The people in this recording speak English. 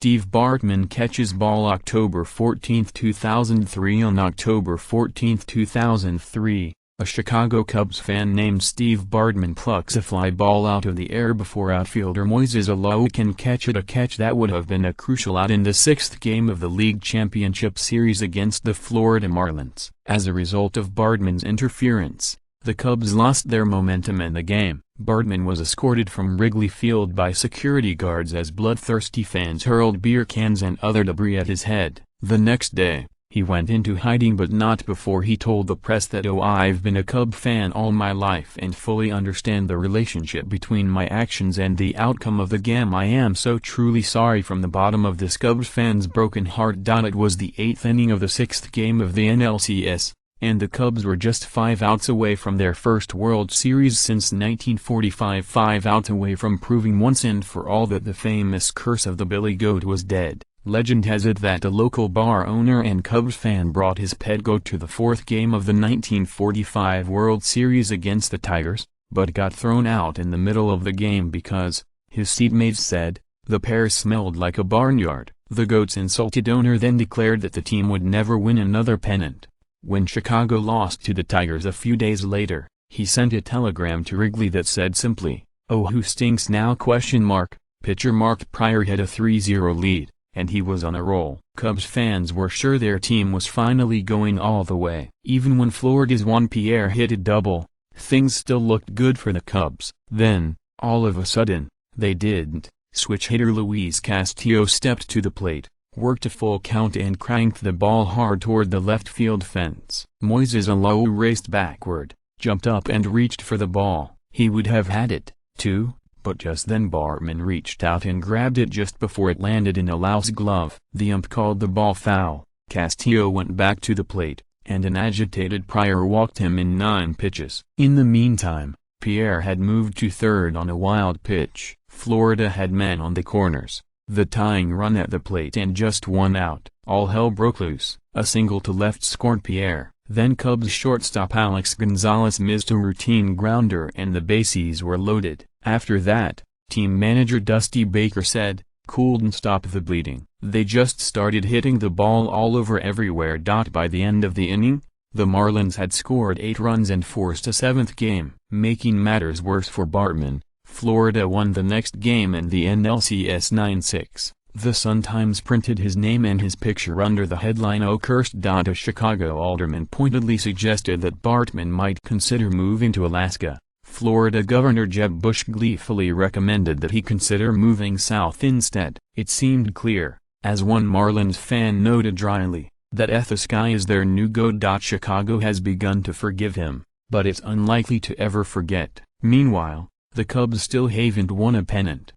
Steve Bartman catches ball October 14, 2003. On October 14, 2003, a Chicago Cubs fan named Steve Bartman plucks a fly ball out of the air before outfielder Moises Alou can catch it, a catch that would have been a crucial out in the sixth game of the league championship series against the Florida Marlins. As a result of Bartman's interference, the Cubs lost their momentum in the game. Bartman was escorted from Wrigley Field by security guards as bloodthirsty fans hurled beer cans and other debris at his head. The next day, he went into hiding, but not before he told the press that I've been a Cub fan all my life and fully understand the relationship between my actions and the outcome of the game. I am so truly sorry from the bottom of this Cubs fan's broken heart. It was the 8th inning of the 6th game of the NLCS, and the Cubs were just 5 outs away from their first World Series since 1945, 5 outs away from proving once and for all that the famous curse of the Billy Goat was dead. Legend has it that a local bar owner and Cubs fan brought his pet goat to the 4th game of the 1945 World Series against the Tigers, but got thrown out in the middle of the game because, his seatmates said, the pair smelled like a barnyard. The goat's insulted owner then declared that the team would never win another pennant. When Chicago lost to the Tigers a few days later, he sent a telegram to Wrigley that said simply, "Oh, who stinks now?" Pitcher Mark Prior had a 3-0 lead, and he was on a roll. Cubs fans were sure their team was finally going all the way. Even when Florida's Juan Pierre hit a double, things still looked good for the Cubs. Then, all of a sudden, they didn't. Switch hitter Luis Castillo stepped to the plate, worked a full count and cranked the ball hard toward the left field fence. Moises Alou raced backward, jumped up and reached for the ball. He would have had it, too, but just then Bartman reached out and grabbed it just before it landed in Alou's glove. The ump called the ball foul. Castillo went back to the plate, and an agitated Prior walked him in 9 pitches. In the meantime, Pierre had moved to third on a wild pitch. Florida had men on the corners, the tying run at the plate, and just 1 out. All hell broke loose. A single to left scored Pierre. Then Cubs shortstop Alex Gonzalez missed a routine grounder and the bases were loaded. After that, team manager Dusty Baker said, "Couldn't stop the bleeding. They just started hitting the ball all over everywhere." By the end of the inning, the Marlins had scored 8 runs and forced a 7th game. Making matters worse for Bartman, Florida won the next game in the NLCS 9-6. The Sun-Times printed his name and his picture under the headline "Oh Cursed." A Chicago alderman pointedly suggested that Bartman might consider moving to Alaska. Florida Governor Jeb Bush gleefully recommended that he consider moving south instead. It seemed clear, as one Marlins fan noted dryly, that "the sky is their new goat." Chicago has begun to forgive him, but it's unlikely to ever forget. Meanwhile, the Cubs still haven't won a pennant.